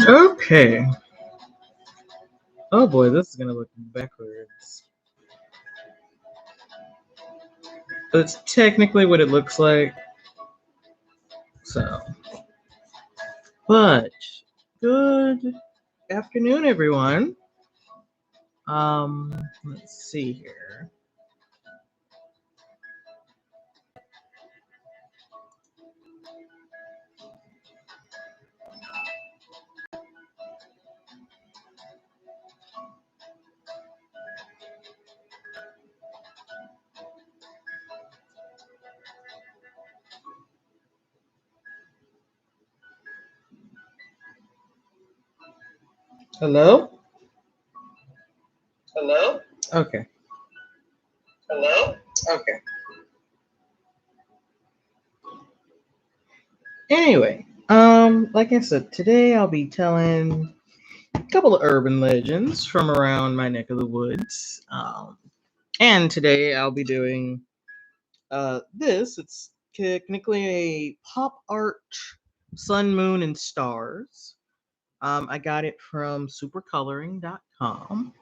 Okay. Oh boy, this is gonna look backwards. That's technically what it looks like. So, but good afternoon, everyone. Let's see here. Hello? Hello? Okay. Hello? Okay. Anyway, like I said, today I'll be telling a couple of urban legends from around my neck of the woods. And today I'll be doing this. It's technically a pop art sun, moon, and stars. I got it from supercoloring.com.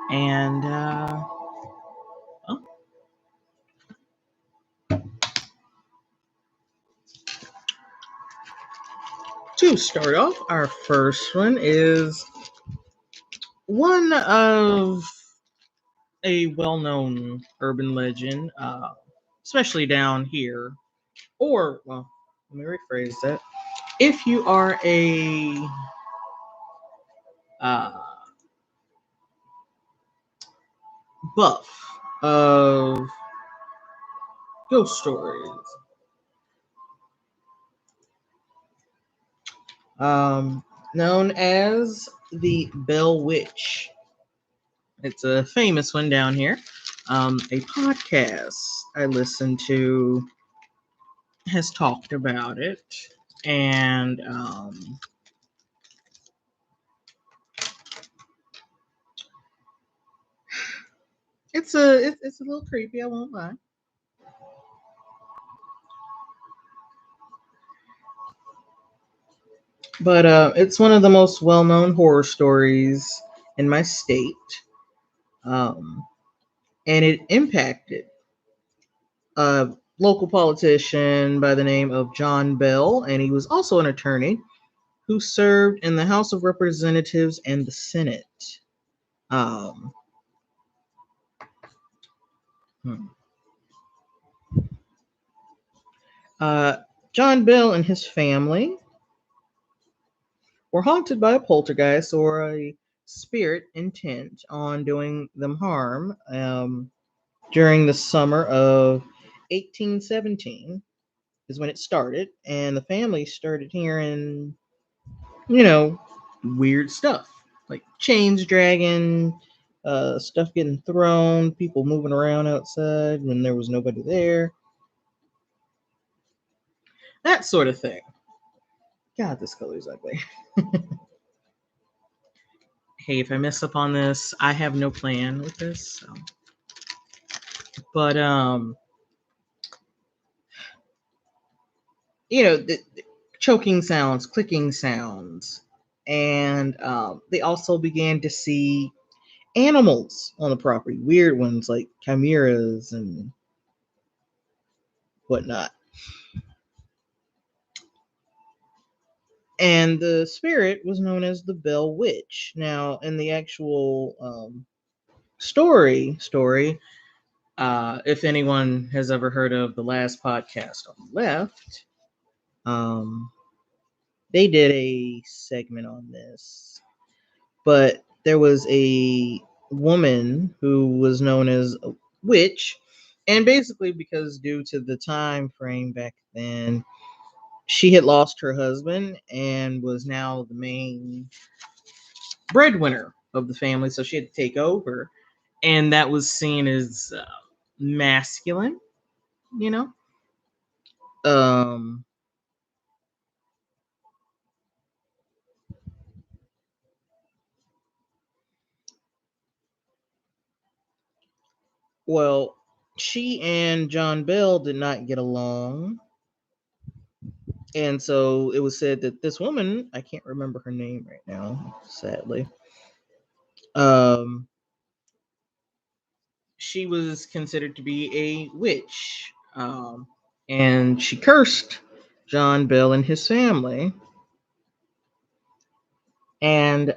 And oh, to start off, our first one is one of a well-known urban legend, especially down here. Or, well, let me rephrase that. If you are a uh, buff of ghost stories, known as the Bell Witch. It's a famous one down here. A podcast I listened to has talked about it, and it's a little creepy. I won't lie. But it's one of the most well-known horror stories in my state, um, and it impacted a local politician by the name of John Bell, and he was also an attorney who served in the House of Representatives and the Senate. Um, hmm. uh, John Bell and his family were haunted by a poltergeist or a spirit intent on doing them harm during the summer of 1817 is when it started, and the family started hearing, you know, weird stuff like chains dragging, stuff getting thrown, people moving around outside when there was nobody there, that sort of thing. God, this color is ugly. Hey, if I mess up on this, I have no plan with this. So. But the choking sounds, clicking sounds, and they also began to see animals on the property, weird ones like chimeras and whatnot. And the spirit was known as the Bell Witch. Now, in the actual story, if anyone has ever heard of the last podcast on the left, um, they did a segment on this. But there was a woman who was known as a witch, and basically because due to the time frame back then, she had lost her husband and was now the main breadwinner of the family, so she had to take over, and that was seen as masculine, you know. Um, well, she and John Bell did not get along, And so it was said that this woman, I can't remember her name right now, sadly. Um, she was considered to be a witch, and she cursed John Bell and his family. And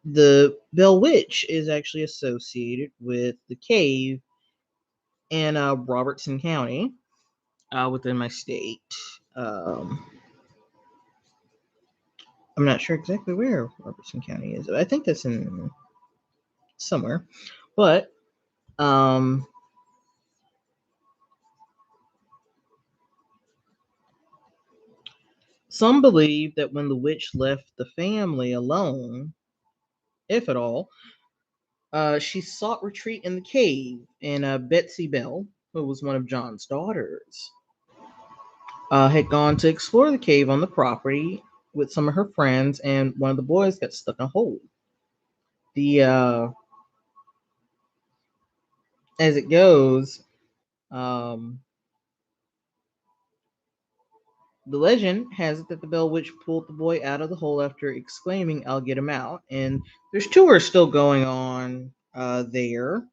the Bell Witch is actually associated with the cave in Robertson County, within my state. Um, I'm not sure exactly where Robertson County is. I think that's in somewhere. But um, some believe that when the witch left the family alone, if at all, she sought retreat in the cave, and Betsy Bell, who was one of John's daughters, had gone to explore the cave on the property with some of her friends, and one of the boys got stuck in a hole. The As it goes, um, the legend has it that the Bell Witch pulled the boy out of the hole after exclaiming, "I'll get him out." And there's tours still going on there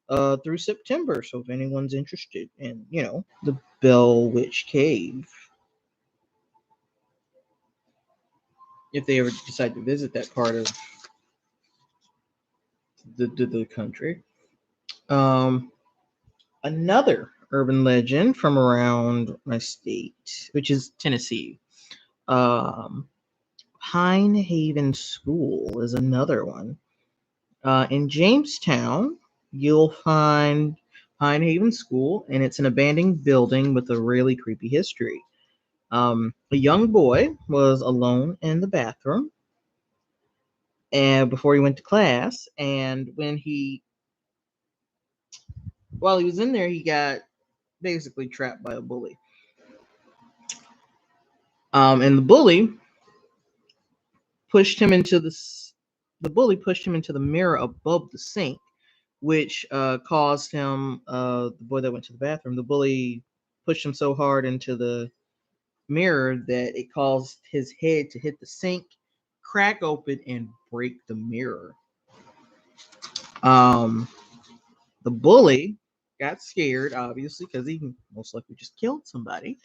through September. So if anyone's interested in, the Bell Witch Cave, if they ever decide to visit that part of the country. Um, Another urban legend from around my state, which is Tennessee. Um, Pine Haven School is another one. In Jamestown, you'll find Pine Haven School, and it's an abandoned building with a really creepy history. A young boy was alone in the bathroom and before he went to class, and while he was in there, he got basically trapped by a bully. And pushed him into the bully pushed him into the mirror above the sink, which caused him, the boy that went to the bathroom, the bully pushed him so hard into the mirror that it caused his head to hit the sink, crack open, and break the mirror. Um, the bully got scared, obviously, because he most likely just killed somebody,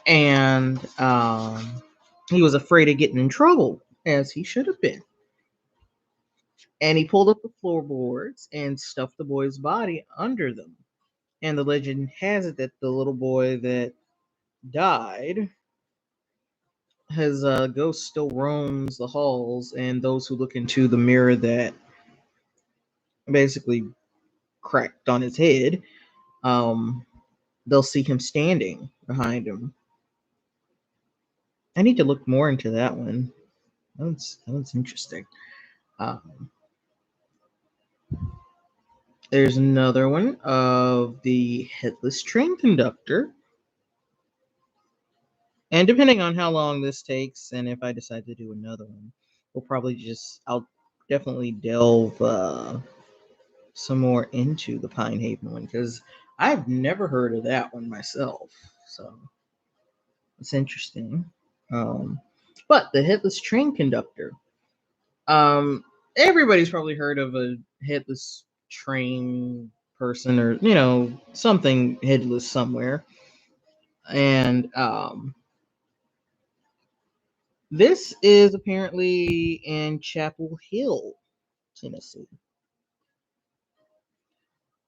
and he was afraid of getting in trouble, as he should have been. And he pulled up the floorboards and stuffed the boy's body under them. And the legend has it that the little boy that died, his ghost still roams the halls, and those who look into the mirror that basically cracked on his head, um, they'll see him standing behind him. I need to look more into that one. That one's interesting. Um, there's another one of the Headless train conductor. And depending on how long this takes, and if I decide to do another one, I'll definitely delve some more into the Pine Haven one, because I've never heard of that one myself. So it's interesting. Um, but the Headless train conductor. Um, Everybody's probably heard of a headless train person, or something headless somewhere. And this is apparently in Chapel Hill, Tennessee.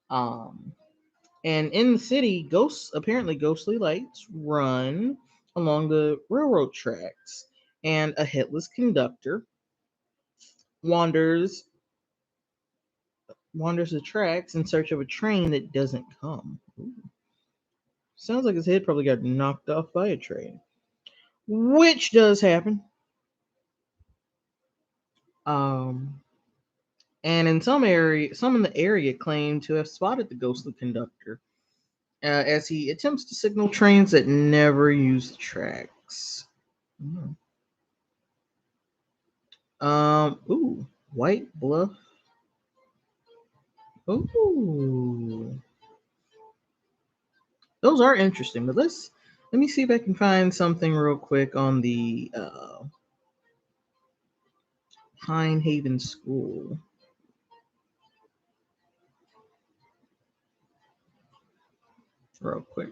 Um, and in the city, ghostly lights run along the railroad tracks, and a headless conductor wanders wanders the tracks in search of a train that doesn't come. Ooh. Sounds like his head probably got knocked off by a train, which does happen. Um, and some in the area claim to have spotted the ghostly conductor as he attempts to signal trains that never use the tracks. Mm. White Bluff. Ooh, those are interesting. But let's Let me see if I can find something real quick on the Pine Haven School. Real quick.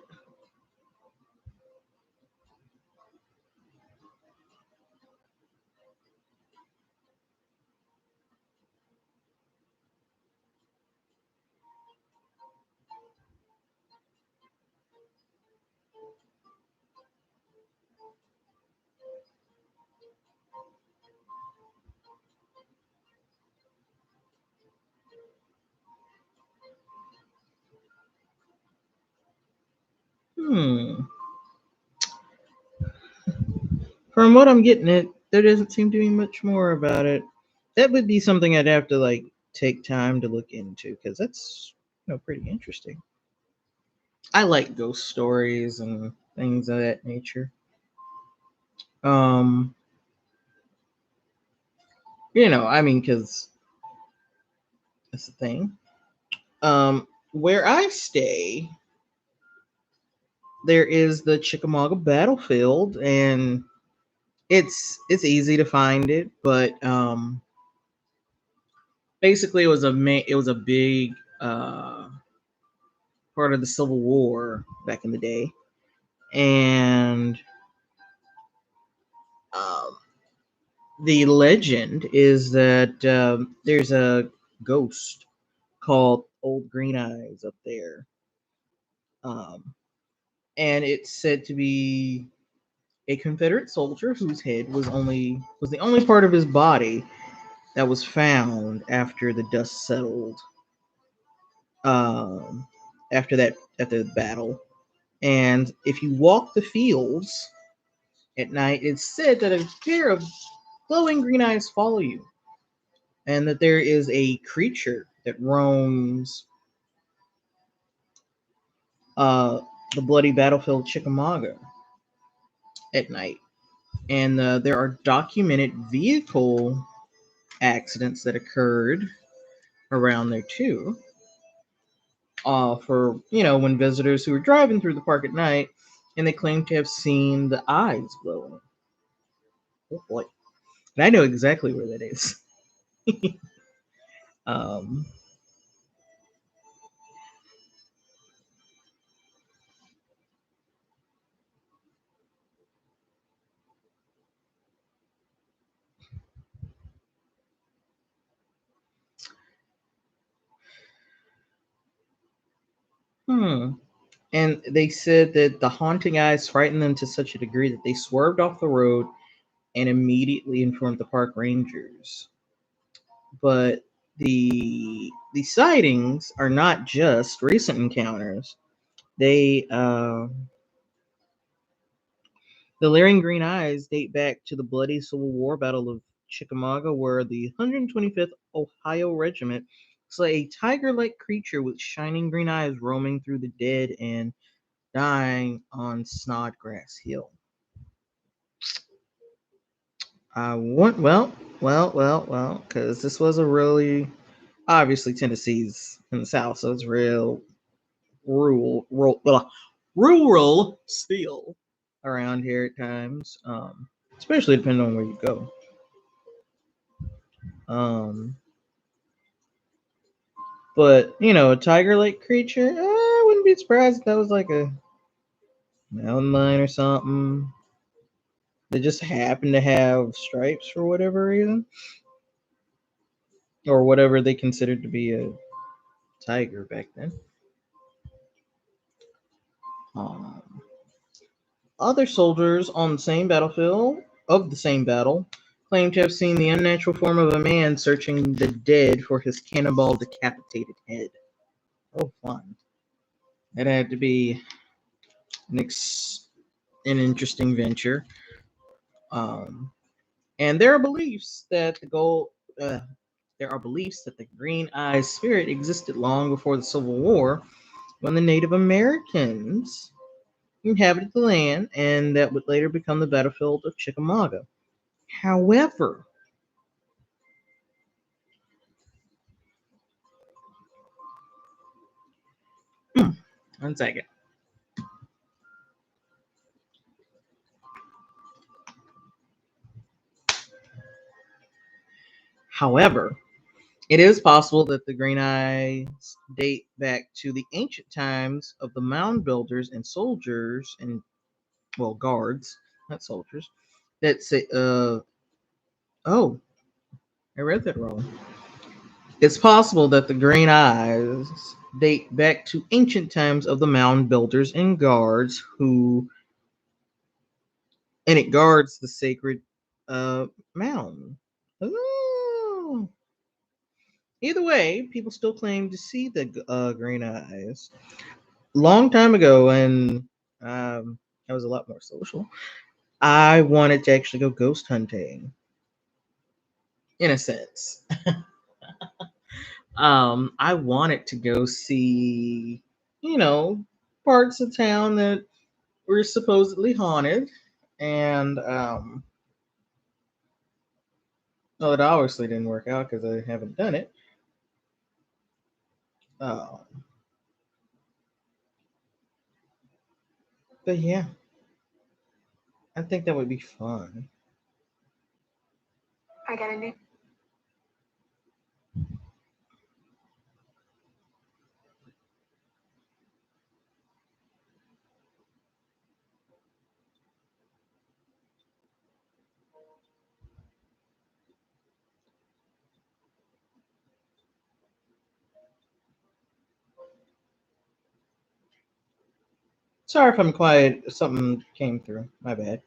From what I'm getting it, there doesn't seem to be much more about it. That would be something I'd have to like take time to look into because that's pretty interesting. I like ghost stories and things of that nature. Um, I mean, because that's the thing. Where I stay, there is the Chickamauga Battlefield, and it's easy to find it, but basically it was a big part of the Civil War back in the day, and um, the legend is that there's a ghost called Old Green Eyes up there, um, and it's said to be a Confederate soldier whose head was the only part of his body that was found after the dust settled. Um, after the battle, and if you walk the fields at night, it's said that a pair of glowing green eyes follow you, and that there is a creature that roams uh, the bloody battlefield Chickamauga at night. And there are documented vehicle accidents that occurred around there too. For when visitors who were driving through the park at night, and they claim to have seen the eyes glowing. Oh boy, and I know exactly where that is. um, hmm. And they said that the haunting eyes frightened them to such a degree that they swerved off the road and immediately informed the park rangers. But the sightings are not just recent encounters. They The leering green eyes date back to the bloody Civil War Battle of Chickamauga, where the 125th Ohio Regiment saw a tiger-like creature with shining green eyes roaming through the dead and dying on Snodgrass Hill. I want because this was a really obviously Tennessee's in the South, so it's real rural still around here at times, especially depending on where you go. Um, but a tiger-like creature, I wouldn't be surprised if that was like a mountain lion or something. They just happen to have stripes for whatever reason, or whatever they considered to be a tiger back then. Um, Other soldiers on the same battlefield of the same battle claim to have seen the unnatural form of a man searching the dead for his cannonball decapitated head. Oh, fun! That had to be an interesting venture. Um, and there are beliefs that there are beliefs that the Green Eyes spirit existed long before the Civil War, when the Native Americans inhabited the land, and that would later become the battlefield of Chickamauga. However, 1 second. However, it is possible that the green eyes date back to the ancient times of the mound builders and soldiers and, well, guards, not soldiers, that say, oh, I read that wrong. It's possible that the green eyes date back to ancient times of the mound builders and guards and it guards the sacred mound. Oh. Either way, people still claim to see the green eyes. Long time ago, when I was a lot more social, I wanted to actually go ghost hunting. In a sense, I wanted to go see, you know, parts of town that were supposedly haunted, and well, it obviously didn't work out because I haven't done it. Um, but yeah, I think that would be fun. I got a new. Sorry if I'm quiet. Something came through. My bad.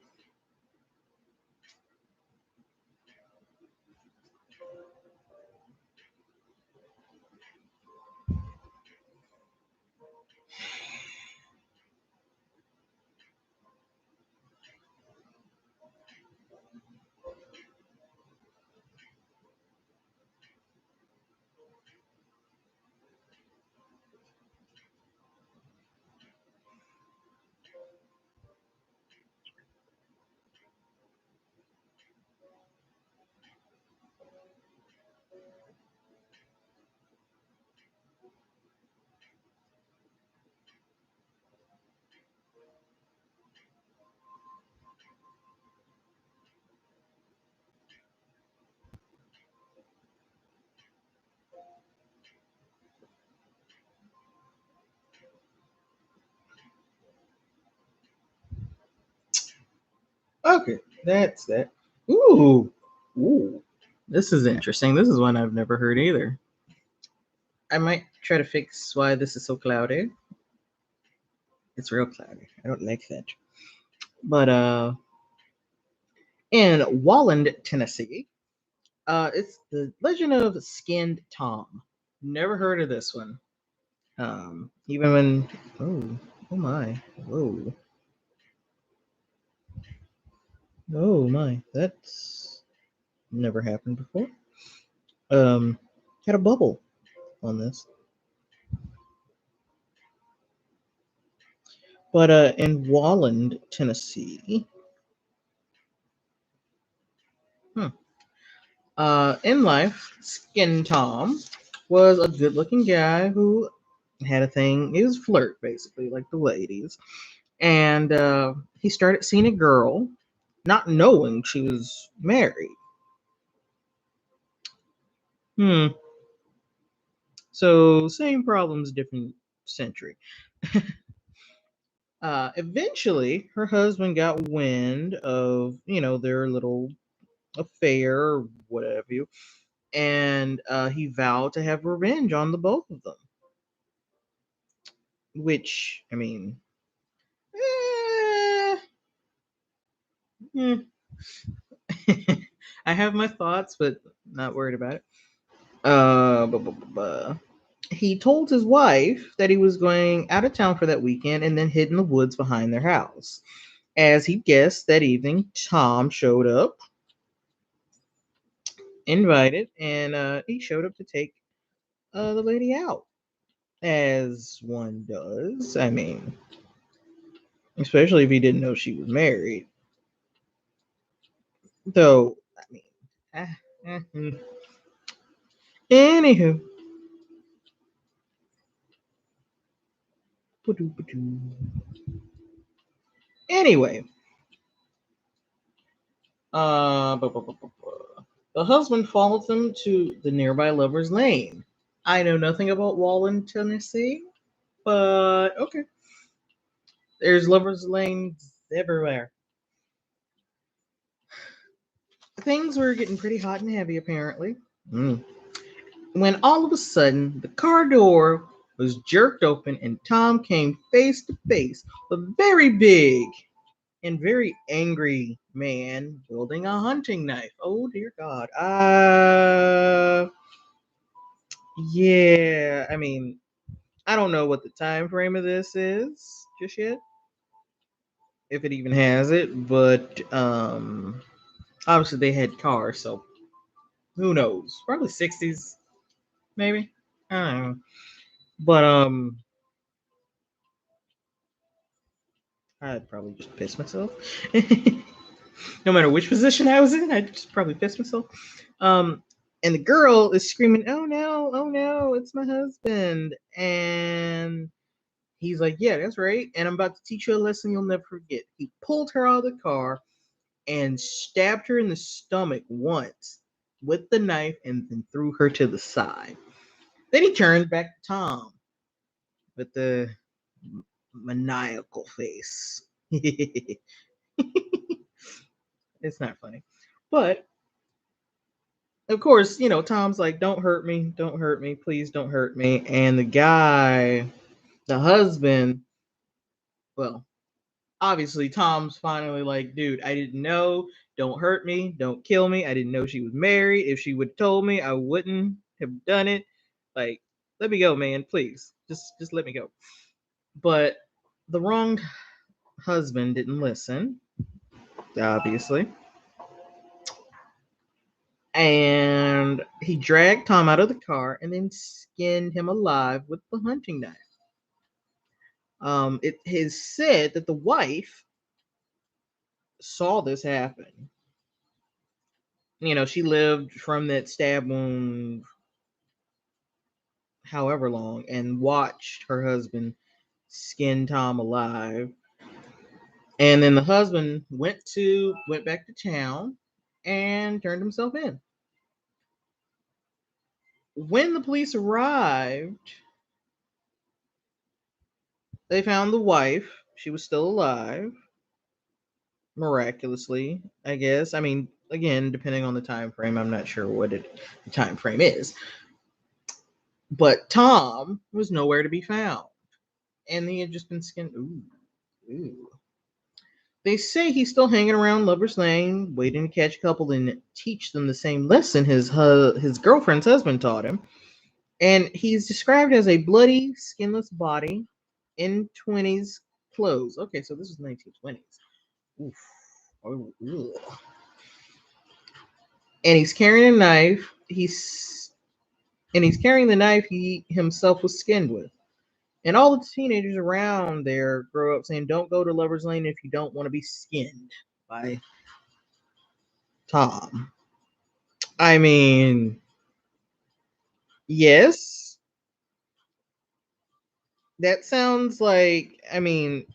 Okay, that's that. Ooh, ooh. This is interesting. This is one I've never heard either. I might try to fix why this is so cloudy. It's real cloudy. I don't like that. But in Walland, Tennessee, it's the Legend of Skinned Tom. Never heard of this one. Even when oh my, whoa, oh my, that's never happened before. Um, had a bubble on this, but in Walland, Tennessee, hmm, in life, Skin Tom was a good-looking guy who had a thing. He was a flirt, basically, like the ladies, and he started seeing a girl, not knowing she was married. Hmm. So same problems, different century. Eventually, her husband got wind of their little affair, or whatever you, and he vowed to have revenge on the both of them. Which I mean, eh, hmm. I have my thoughts, but not worried about it. He told his wife that he was going out of town for that weekend and then hid in the woods behind their house. As he guessed that evening, Tom showed up, invited, and he showed up to take the lady out, as one does. I mean, especially if he didn't know she was married. Though, I mean, ah, hmm. Anywho, anyway, uh, bu- bu- bu- bu- bu- The husband followed them to the nearby Lover's Lane. I know nothing about Wallen, Tennessee, but okay. There's Lover's Lanes everywhere. Things were getting pretty hot and heavy, apparently. When all of a sudden, the car door was jerked open and Tom came face to face with a very big and very angry man wielding a hunting knife. Oh dear God. Yeah, I mean, I don't know what the time frame of this is just yet, if it even has it, but obviously they had cars, so who knows? Probably 60s, maybe. I don't know. But I'd probably just piss myself. No matter which position I was in, I'd just probably piss myself. And the girl is screaming, oh no, it's my husband. And he's like, yeah, that's right. And I'm about to teach you a lesson you'll never forget. He pulled her out of the car and stabbed her in the stomach once with the knife and then threw her to the side. Then he turned back to Tom with the maniacal face. It's not funny. But of course, Tom's like, don't hurt me, please don't hurt me. And the guy, the husband, well, obviously Tom's finally like, dude, I didn't know, don't hurt me, don't kill me. I didn't know she was married. If she would have told me, I wouldn't have done it. Like, let me go, man, please. Just let me go. But the wronged husband didn't listen, obviously. And he dragged Tom out of the car and then skinned him alive with the hunting knife. It is said that the wife saw this happen. She lived from that stab wound however long and watched her husband skin Tom alive. And then the husband went back to town and turned himself in. When the police arrived, they found the wife. She was still alive, miraculously, I guess. I mean, again, depending on the time frame, I'm not sure what the time frame is. But Tom was nowhere to be found, and he had just been skinned. Ooh. They say he's still hanging around Lover's Lane, waiting to catch a couple and teach them the same lesson his girlfriend's husband taught him. And he's described as a bloody, skinless body in 20s clothes. Okay, so this is 1920s. Oof. Oh, ugh. And he's carrying a knife. He's carrying the knife he himself was skinned with. And all the teenagers around there grow up saying, "Don't go to Lover's Lane if you don't want to be skinned by Tom." I mean, yes, that sounds like. I mean,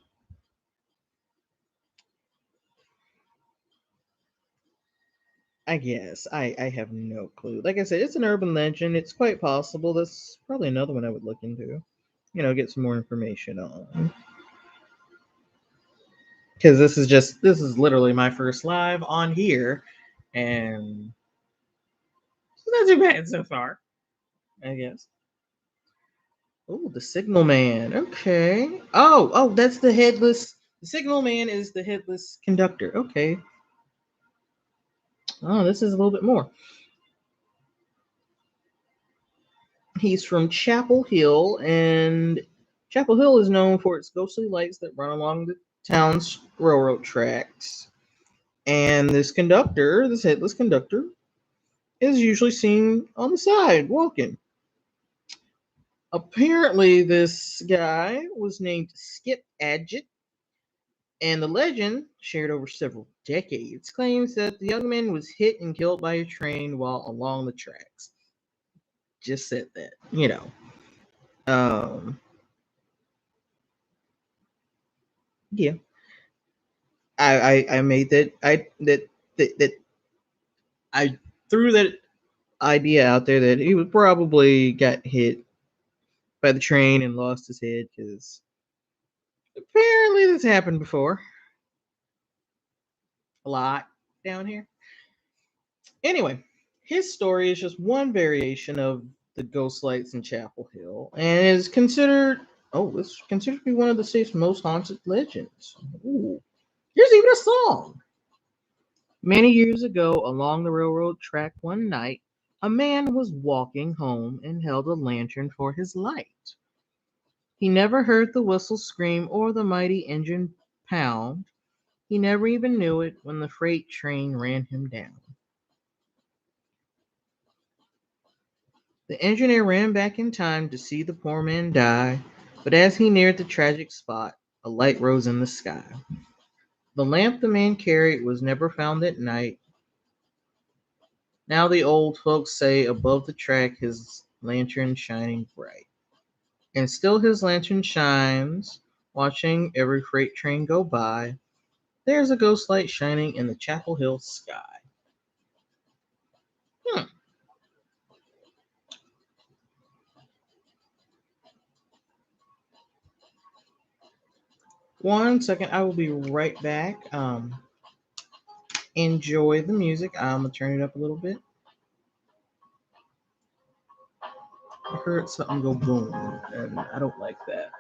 I guess I have no clue. Like I said, it's an urban legend. It's quite possible. That's probably another one I would look into. Get some more information on. Because this is literally my first live on here, and it's not too bad so far, I guess. Oh, the Signal Man. Okay. Oh, that's the Headless. The Signal Man is the Headless Conductor. Okay. Oh, this is a little bit more. He's from Chapel Hill, and Chapel Hill is known for its ghostly lights that run along the town's railroad tracks. And this headless conductor, is usually seen on the side walking. Apparently, this guy was named Skip Adget, and the legend, shared over several decades, claims that the young man was hit and killed by a train while along the tracks. Just said that. Um, yeah. I made that I threw that idea out there that he would probably got hit by the train and lost his head because apparently this happened before. A lot down here. Anyway, his story is just one variation of the ghost lights in Chapel Hill and is considered it's considered to be one of the state's most haunted legends. Ooh. There's even a song. Many years ago, along the railroad track one night, a man was walking home and held a lantern for his light. He never heard the whistle scream or the mighty engine pound. He never even knew it when the freight train ran him down. The engineer ran back in time to see the poor man die, but as he neared the tragic spot, a light rose in the sky. The lamp the man carried was never found at night. Now the old folks say above the track his lantern shining bright. And still his lantern shines, watching every freight train go by. There's a ghost light shining in the Chapel Hill sky. Hmm. One second, I will be right back. Enjoy the music. I'm gonna turn it up a little bit. I heard something go boom, and I don't like that.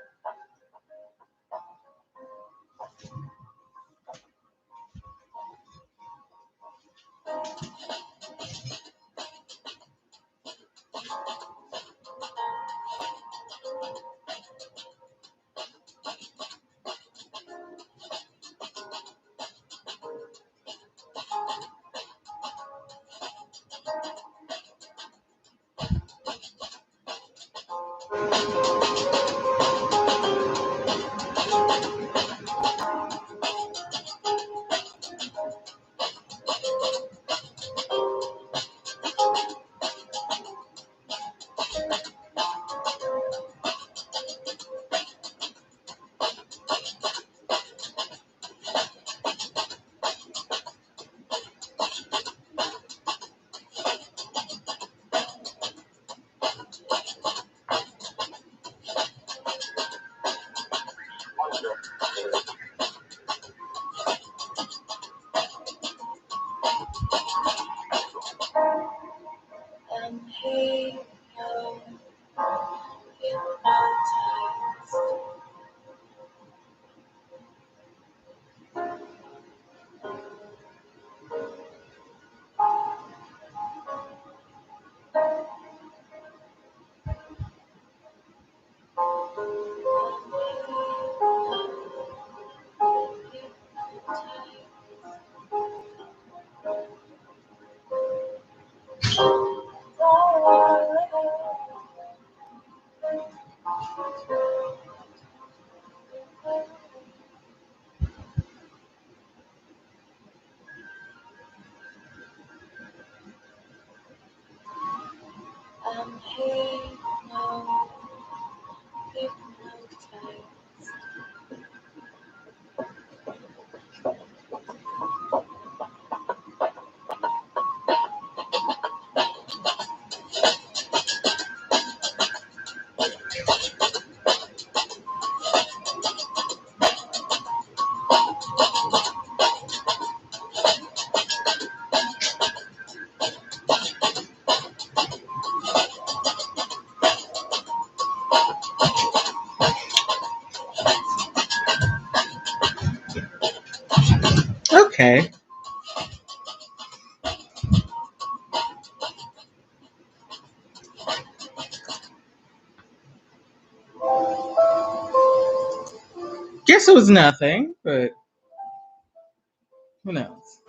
Hey, okay. Guess it was nothing, but who knows?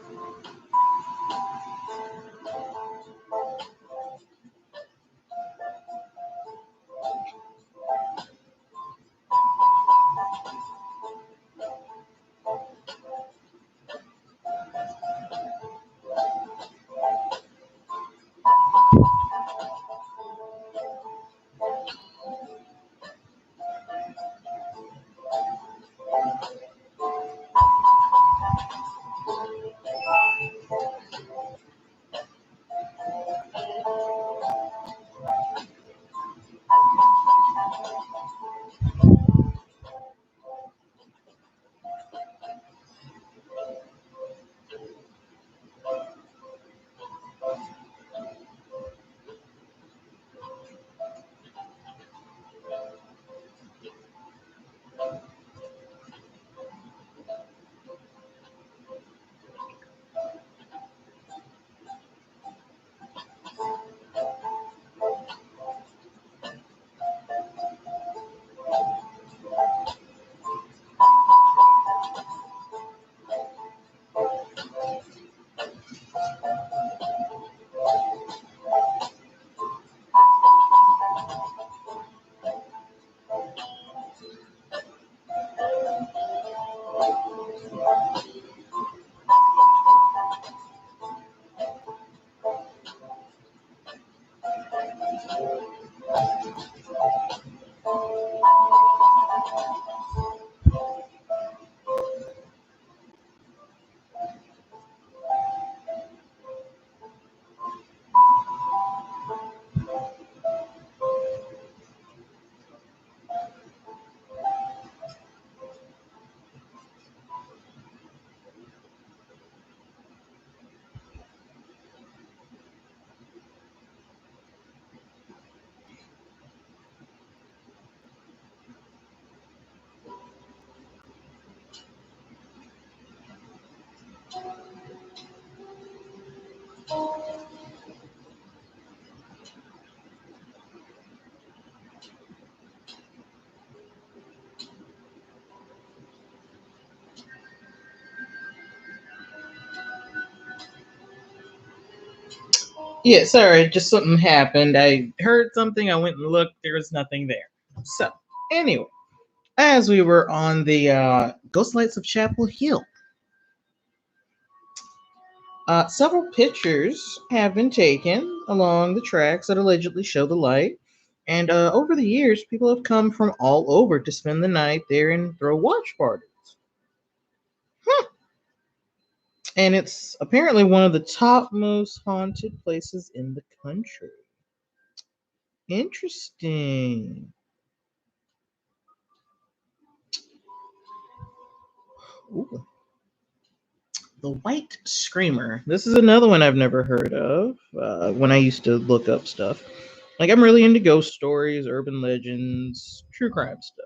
Yeah, sorry, just something happened. I heard something, I went and looked, there was nothing there. So, anyway, as we were on the Ghost Lights of Chapel Hill, several pictures have been taken along the tracks that allegedly show the light. And over the years, people have come from all over to spend the night there and throw watch parties. And it's apparently one of the top most haunted places in the country. Interesting. Ooh. The White Screamer. This is another one I've never heard of when I used to look up stuff. Like, I'm really into ghost stories, urban legends, true crime stuff.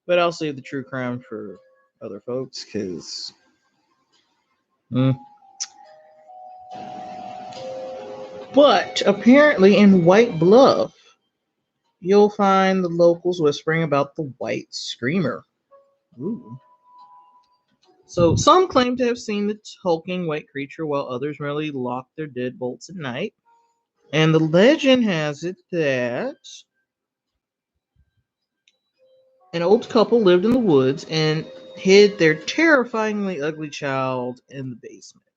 But I'll save the true crime for other folks because. But apparently, in White Bluff, you'll find the locals whispering about the White Screamer. Ooh. So some claim to have seen the hulking white creature, while others merely lock their deadbolts at night. And the legend has it that an old couple lived in the woods and hid their terrifyingly ugly child in the basement.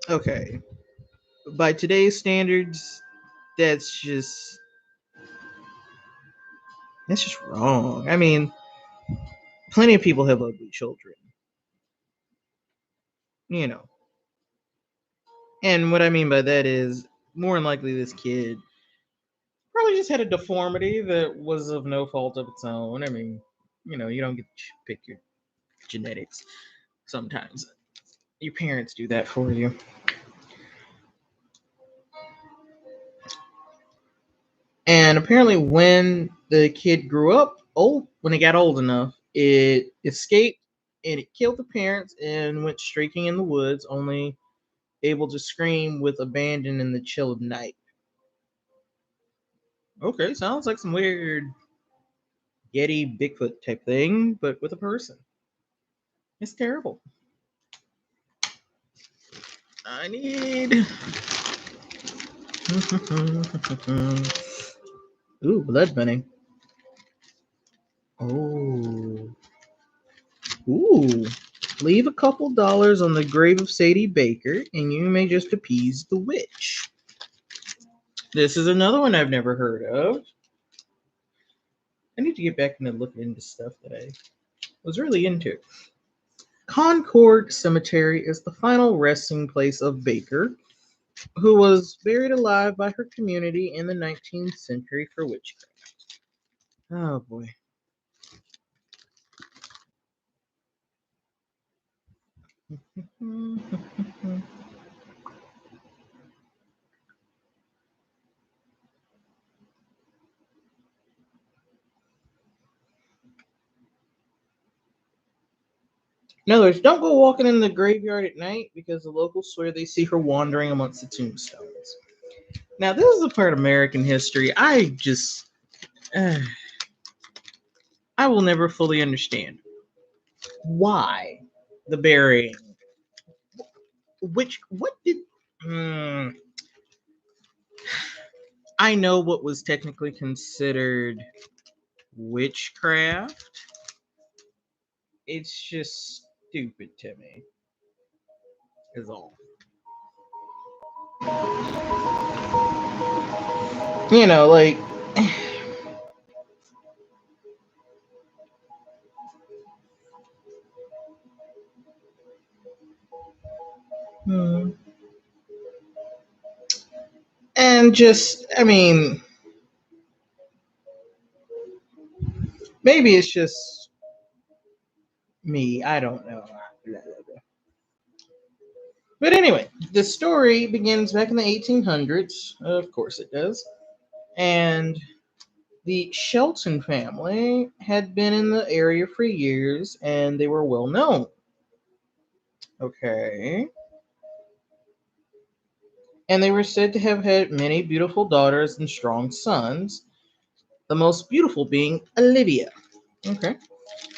Okay, by today's standards, that's just wrong. I mean, plenty of people have ugly children, you know. And what I mean by that is, more than likely, this kid probably just had a deformity that was of no fault of its own. I mean, you don't get to pick your genetics sometimes. Your parents do that for you. And apparently, when the kid grew up, when it got old enough, it escaped and it killed the parents and went streaking in the woods, only able to scream with abandon in the chill of night. Okay, sounds like some weird Yeti Bigfoot type thing, but with a person. It's terrible. I need. Ooh, blood bunny. Oh. Ooh. Leave a couple dollars on the grave of Sadie Baker, and you may just appease the witch. This is another one I've never heard of. I need to get back into looking into stuff that I was really into. Concord Cemetery is the final resting place of Baker, who was buried alive by her community in the 19th century for witchcraft. Oh boy. In other words, don't go walking in the graveyard at night because the locals swear they see her wandering amongst the tombstones. Now, this is a part of American history I will never fully understand. Why the burying? What did? I know what was technically considered witchcraft. It's just stupid to me, is all. You know, like. And just, I mean, maybe it's just me. I don't know. But anyway, the story begins back in the 1800s. Of course it does. And the Shelton family had been in the area for years and they were well known. Okay. And they were said to have had many beautiful daughters and strong sons, the most beautiful being Olivia. Okay.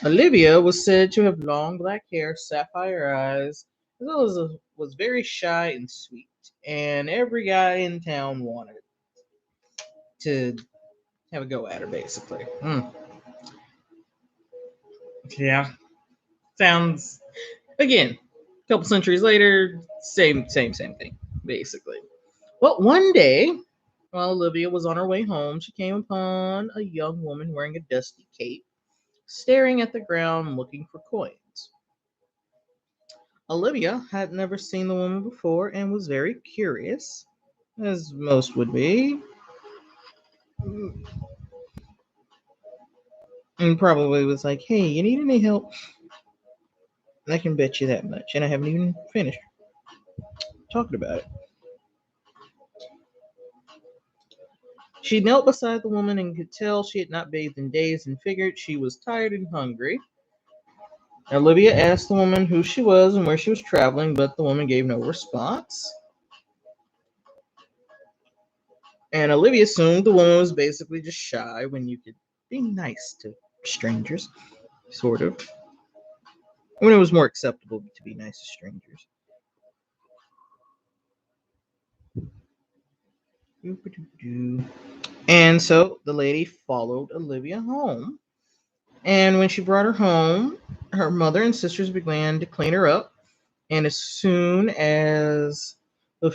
Olivia was said to have long black hair, sapphire eyes, as well as was very shy and sweet. And every guy in town wanted to have a go at her, basically. Yeah. Sounds, again, a couple centuries later, same thing, basically. Well, one day, while Olivia was on her way home, she came upon a young woman wearing a dusty cape, staring at the ground looking for coins. Olivia had never seen the woman before and was very curious, as most would be, and probably was like, "Hey, you need any help? I can bet you that much." And I haven't even finished talking about it. She knelt beside the woman and could tell she had not bathed in days and figured she was tired and hungry. Olivia asked the woman who she was and where she was traveling, but the woman gave no response. And Olivia assumed the woman was basically just shy when you could be nice to strangers, sort of. When it was more acceptable to be nice to strangers. And so the lady followed Olivia home. And when she brought her home, her mother and sisters began to clean her up. And as soon as the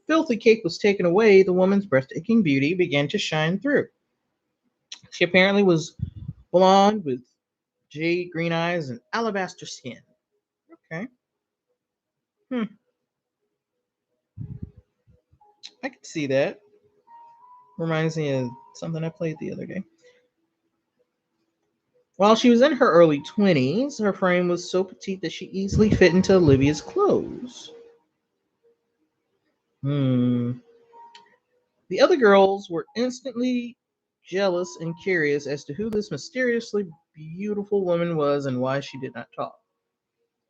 filthy cake was taken away, the woman's breathtaking beauty began to shine through. She apparently was blonde with jade green eyes and alabaster skin. Okay. I can see that. Reminds me of something I played the other day. While she was in her early 20s, her frame was so petite that she easily fit into Olivia's clothes. The other girls were instantly jealous and curious as to who this mysteriously beautiful woman was and why she did not talk.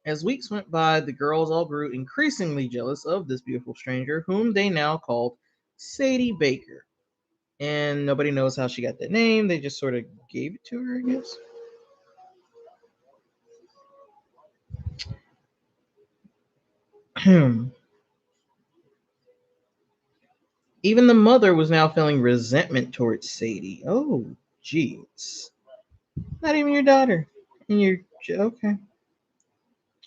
As weeks went by, the girls all grew increasingly jealous of this beautiful stranger, whom they now called Sadie Baker. And nobody knows how she got that name, they just sort of gave it to her, I guess. Even the mother was now feeling resentment towards Sadie. Oh, jeez. Not even your daughter. And you're okay.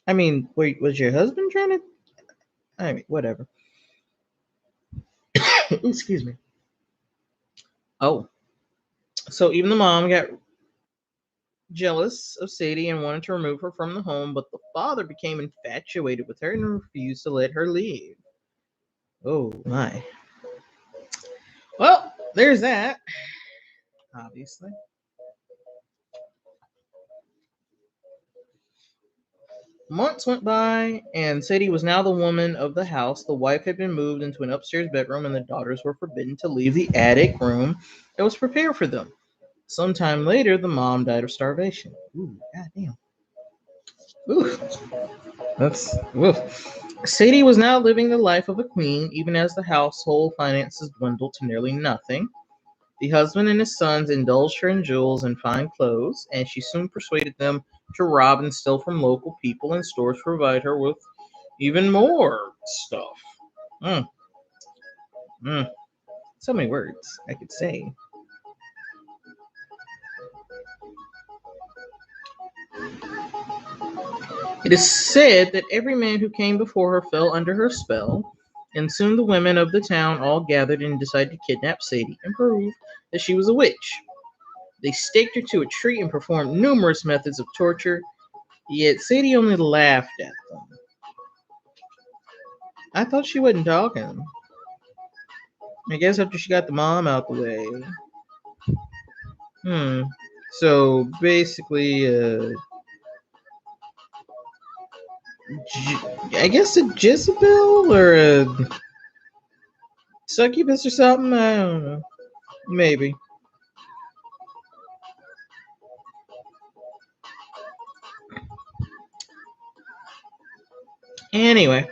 I mean, wait, was your husband trying to? I mean, whatever. Excuse me. Oh, so even the mom got jealous of Sadie and wanted to remove her from the home, but the father became infatuated with her and refused to let her leave. Oh, my. Well, there's that. Obviously. Months went by, and Sadie was now the woman of the house. The wife had been moved into an upstairs bedroom, and the daughters were forbidden to leave the attic room that was prepared for them. Sometime later, the mom died of starvation. Ooh, goddamn. Ooh, that's oof. Sadie was now living the life of a queen, even as the household finances dwindled to nearly nothing. The husband and his sons indulged her in jewels and fine clothes, and she soon persuaded them to rob and steal from local people and stores to provide her with even more stuff. Mm, mm. So many words I could say. It is said that every man who came before her fell under her spell, and soon the women of the town all gathered and decided to kidnap Sadie and prove that she was a witch. They staked her to a tree and performed numerous methods of torture, yet Sadie only laughed at them. I thought she wasn't talking. I guess after she got the mom out the way. So basically, I guess a Jezebel or a succubus or something? I don't know. Maybe. Anyway,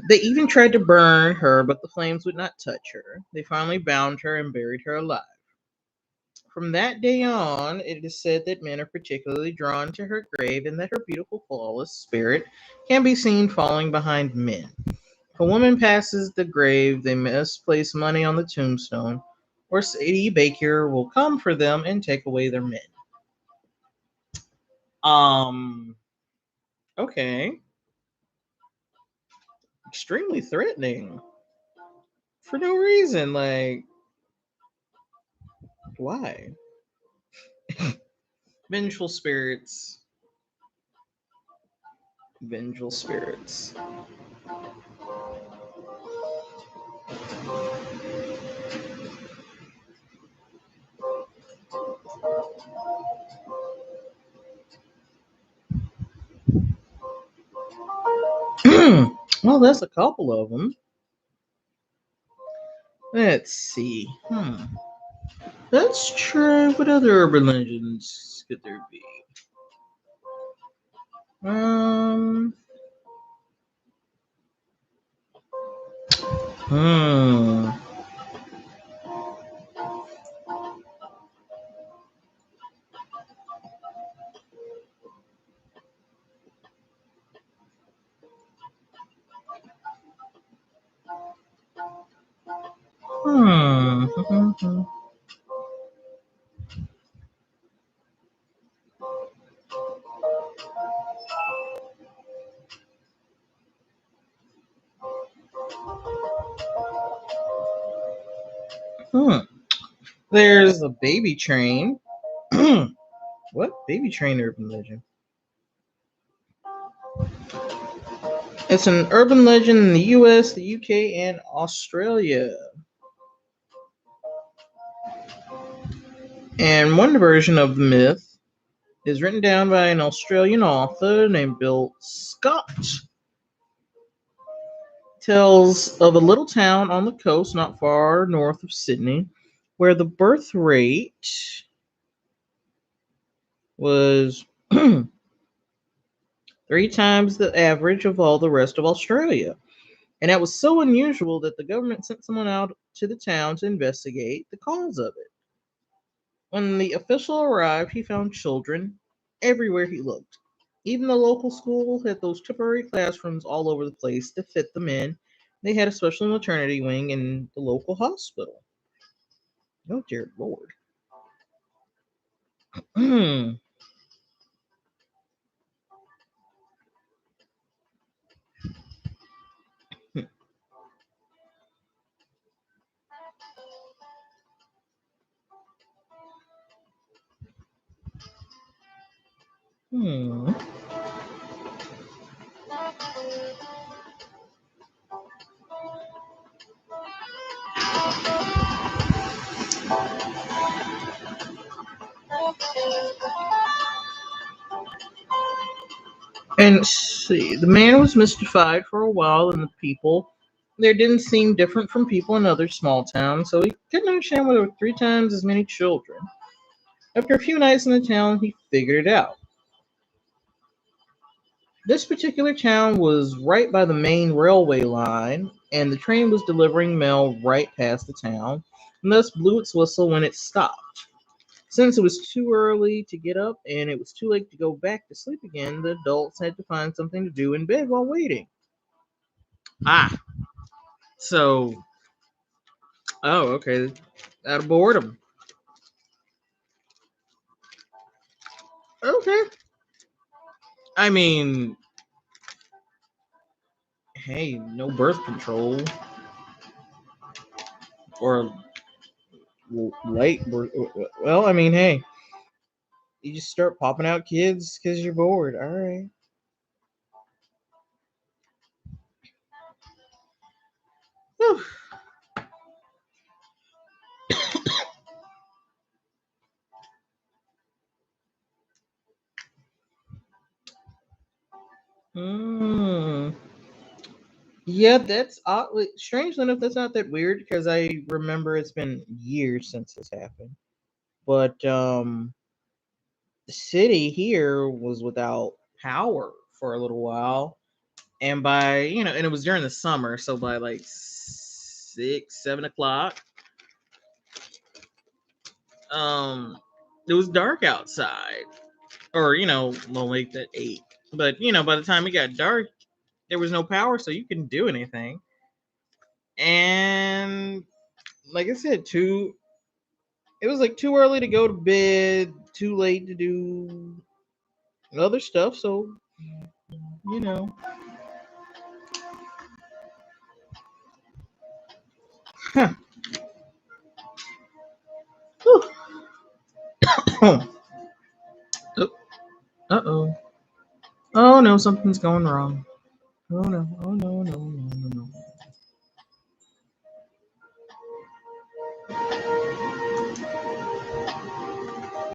they even tried to burn her, but the flames would not touch her. They finally bound her and buried her alive. From that day on, it is said that men are particularly drawn to her grave and that her beautiful, flawless spirit can be seen falling behind men. If a woman passes the grave, they must place money on the tombstone, or Sadie Baker will come for them and take away their men. Okay. Extremely threatening. For no reason. Like, why? Vengeful spirits. Vengeful spirits. Well, that's a couple of them. Let's see. Let's try what other urban legends could there be? Hmm. There's a baby train. What? Baby train urban legend? It's an urban legend in the US, the UK, and Australia. And one version of the myth is written down by an Australian author named Bill Scott. Tells of a little town on the coast not far north of Sydney where the birth rate was 3 times the average of all the rest of Australia. And that was so unusual that the government sent someone out to the town to investigate the cause of it. When the official arrived, he found children everywhere he looked. Even the local school had those temporary classrooms all over the place to fit them in. They had a special maternity wing in the local hospital. Oh, dear Lord. Hmm. Hmm. And see, the man was mystified for a while, and the people there didn't seem different from people in other small towns, so he couldn't understand why there were 3 times as many children. After a few nights in the town, he figured it out. This particular town was right by the main railway line, and the train was delivering mail right past the town, and thus blew its whistle when it stopped. Since it was too early to get up and it was too late to go back to sleep again, the adults had to find something to do in bed while waiting. So, okay, out of boredom. Okay. I mean, hey, no birth control or late. Well, I mean, hey, you just start popping out kids because you're bored. All right. Whew. Mm. Yeah, that's oddly strangely enough. That's not that weird because I remember it's been years since this happened. But the city here was without power for a little while, and by and it was during the summer, so by like 6, 7 o'clock, um, it was dark outside, or well, like at 8. But by the time it got dark, there was no power, so you couldn't do anything. And like I said, it was like too early to go to bed, too late to do other stuff. So you know, huh. Uh oh. Oh no, something's going wrong. Oh no. Oh no. No.